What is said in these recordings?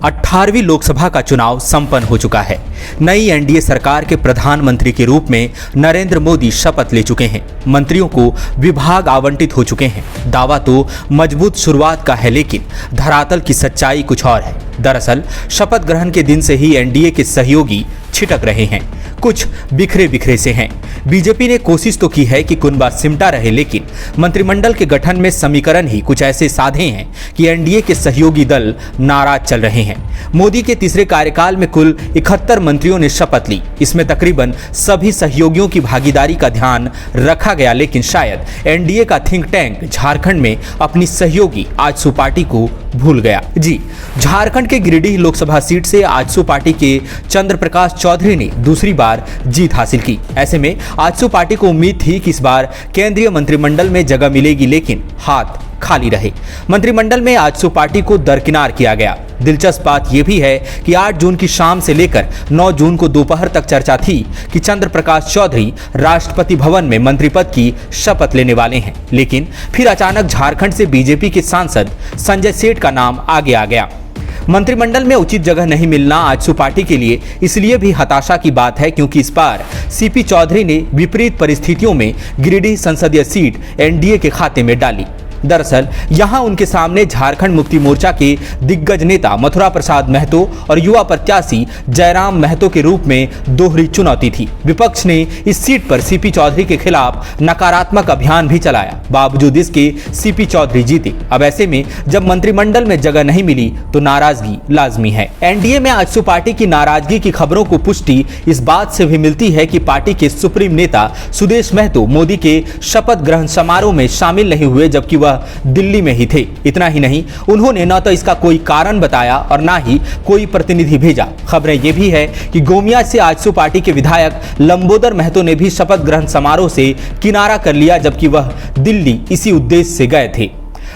18वीं लोकसभा का चुनाव संपन्न हो चुका है। नई एनडीए सरकार के प्रधानमंत्री के रूप में नरेंद्र मोदी शपथ ले चुके हैं। मंत्रियों को विभाग आवंटित हो चुके हैं। दावा तो मजबूत शुरुआत का है, लेकिन धरातल की सच्चाई कुछ और है। दरअसल शपथ ग्रहण के दिन से ही एनडीए के सहयोगी छिटक रहे हैं, कुछ बिखरे बिखरे से हैं। बीजेपी ने कोशिश तो की है कि कुनबा सिमटा रहे, लेकिन मंत्रिमंडल के गठन में समीकरण ही कुछ ऐसे साधे हैं कि एनडीए के सहयोगी दल नाराज चल रहे हैं। मोदी के तीसरे कार्यकाल में कुल 71 मंत्रियों ने शपथ ली। इसमें तकरीबन सभी सहयोगियों की भागीदारी का ध्यान रखा गया, लेकिन शायद एनडीए का थिंक टैंक झारखंड में अपनी सहयोगी आजसू पार्टी को भूल गया। जी, झारखंड के गिरिडीह लोकसभा सीट से आजसू पार्टी के चंद्र प्रकाश चौधरी ने दूसरी बार जीत हासिल की। ऐसे में आजसू पार्टी को उम्मीद थी कि इस बार केंद्रीय मंत्रिमंडल में जगह मिलेगी, लेकिन हाथ खाली रहे। मंत्रिमंडल में आजसू पार्टी को दरकिनार किया गया। दिलचस्प बात यह भी है कि 8 जून की शाम से लेकर 9 जून को दोपहर तक चर्चा थी कि चंद्र प्रकाश चौधरी राष्ट्रपति भवन में मंत्री पद की शपथ लेने वाले हैं, लेकिन फिर अचानक झारखंड से बीजेपी के सांसद संजय सेठ का नाम आगे आ गया। मंत्रिमंडल में उचित जगह नहीं मिलना आजसू पार्टी के लिए इसलिए भी हताशा की बात है क्योंकि इस बार सीपी चौधरी ने विपरीत परिस्थितियों में गिरिडीह संसदीय सीट एनडीए के खाते में डाली। दरअसल यहां उनके सामने झारखंड मुक्ति मोर्चा के दिग्गज नेता मथुरा प्रसाद महतो और युवा प्रत्याशी जयराम महतो के रूप में दोहरी चुनौती थी। विपक्ष ने इस सीट पर सीपी चौधरी के खिलाफ नकारात्मक अभियान भी चलाया। बावजूद इसके सीपी चौधरी जीते। अब ऐसे में जब मंत्रिमंडल में जगह नहीं मिली तो नाराजगी लाजमी है। एनडीए में आजसू पार्टी की नाराजगी की खबरों को पुष्टि इस बात से भी मिलती है कि पार्टी के सुप्रीम नेता सुदेश महतो मोदी के शपथ ग्रहण समारोह में शामिल नहीं हुए, जबकि वह दिल्ली में ही थे। इतना ही नहीं, उन्होंने न तो इसका कोई कारण बताया और न ही कोई प्रतिनिधि भेजा। खबरें ये भी है कि गोमिया से आजसू पार्टी के विधायक लंबोदर महतो ने भी शपथ ग्रहण समारोह से किनारा कर लिया, जबकि वह दिल्ली इसी उद्देश्य से गए थे।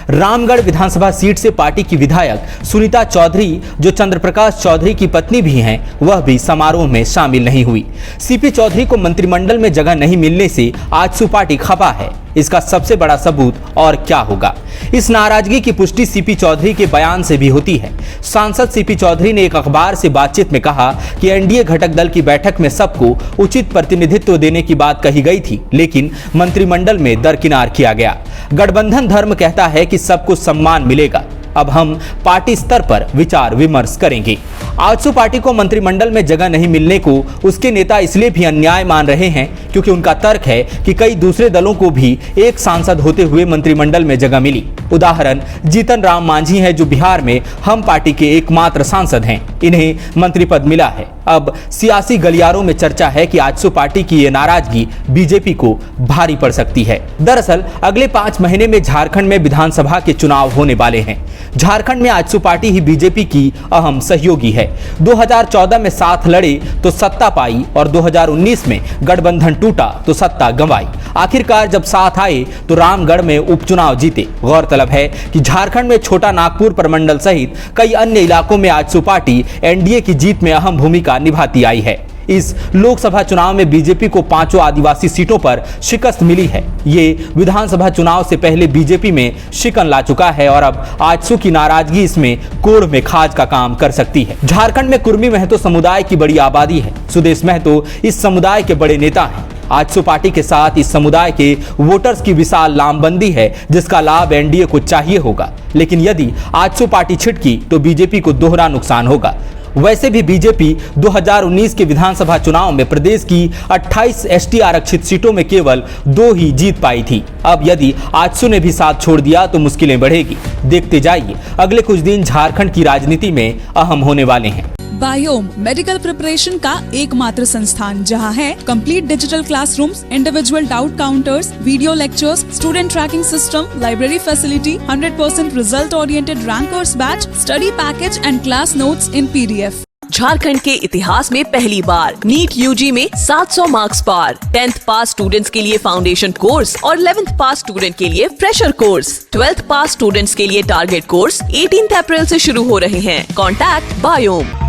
रामगढ़ विधानसभा सीट से पार्टी की विधायक सुनीता चौधरी, जो चंद्र प्रकाश चौधरी की पत्नी भी हैं, वह भी समारोह में शामिल नहीं हुई। सीपी चौधरी को मंत्रिमंडल में जगह नहीं मिलने से आजसू पार्टी खफा है। इसका सबसे बड़ा सबूत और क्या होगा? इस नाराजगी की पुष्टि सीपी चौधरी के बयान से भी होती है। सांसद सीपी चौधरी ने एक अखबार से बातचीत में कहा कि एनडीए घटक दल की बैठक में सबको उचित प्रतिनिधित्व देने की बात कही गई थी, लेकिन मंत्रिमंडल में दरकिनार किया गया। गठबंधन धर्म कहता है कि सबको सम्मान मिलेगा। अब हम पार्टी स्तर पर विचार विमर्श करेंगे। आजसू पार्टी को मंत्रिमंडल में जगह नहीं मिलने को उसके नेता इसलिए भी अन्याय मान रहे हैं क्योंकि उनका तर्क है कि कई दूसरे दलों को भी एक सांसद होते हुए मंत्रिमंडल में जगह मिली। उदाहरण जीतन राम मांझी है, जो बिहार में हम पार्टी के एकमात्र सांसद हैं। इन्हें मंत्री पद मिला है। अब सियासी गलियारों में चर्चा है कि आजसू पार्टी की ये नाराजगी बीजेपी को भारी पड़ सकती है। दरअसल अगले 5 महीने में झारखंड में विधानसभा के चुनाव होने वाले हैं। झारखंड में आजसू पार्टी ही बीजेपी की अहम सहयोगी है। 2014 में साथ लड़े तो सत्ता पाई और 2019 में गठबंधन टूटा तो सत्ता गंवाई। आखिरकार जब साथ आए तो रामगढ़ में उपचुनाव जीते। गौरतलब है कि झारखंड में छोटा नागपुर प्रमंडल सहित कई अन्य इलाकों में आजसू पार्टी एनडीए की जीत में अहम भूमिका निभाती आई है। इस लोकसभा चुनाव में बीजेपी को 5 आदिवासी सीटों पर शिकस्त मिली है। ये विधानसभा चुनाव से पहले बीजेपी में शिकन ला चुका है और अब आजसू की नाराजगी इसमें कोढ़ में खाज का काम कर सकती है। झारखंड में कुर्मी महतो समुदाय की बड़ी आबादी है। सुदेश महतो इस समुदाय के बड़े नेता हैं। आजसू पार्टी के साथ इस समुदाय के वोटर्स की विशाल लामबंदी है, जिसका लाभ एनडीए को चाहिए होगा। लेकिन यदि आजसू पार्टी छिटकी तो बीजेपी को दोहरा नुकसान होगा। वैसे भी बीजेपी 2019 के विधानसभा चुनाव में प्रदेश की 28 एसटी आरक्षित सीटों में केवल 2 ही जीत पाई थी। अब यदि आजसू ने भी साथ छोड़ दिया तो मुश्किलें बढ़ेगी। देखते जाइए, अगले कुछ दिन झारखंड की राजनीति में अहम होने वाले हैं। बायोम मेडिकल प्रिपरेशन का एकमात्र संस्थान जहां है complete digital classrooms, individual doubt counters, video lectures, student tracking system, library facility, 100% result oriented rankers batch, study package and class notes in PDF. Jharkhand के इतिहास में पहली बार नीट यूजी में 700 मार्क्स पार। 10th पास स्टूडेंट्स के लिए फाउंडेशन कोर्स और 11th पास student के लिए फ्रेशर कोर्स। 12th पास स्टूडेंट्स के लिए टारगेट कोर्स 18 अप्रैल से शुरू हो रहे हैं। Contact biome.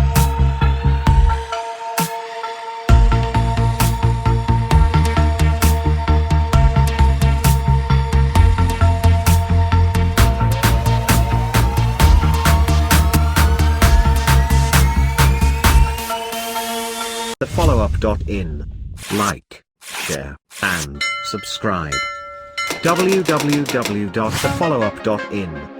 thefollowup.in. Like, share, and subscribe. www.thefollowup.in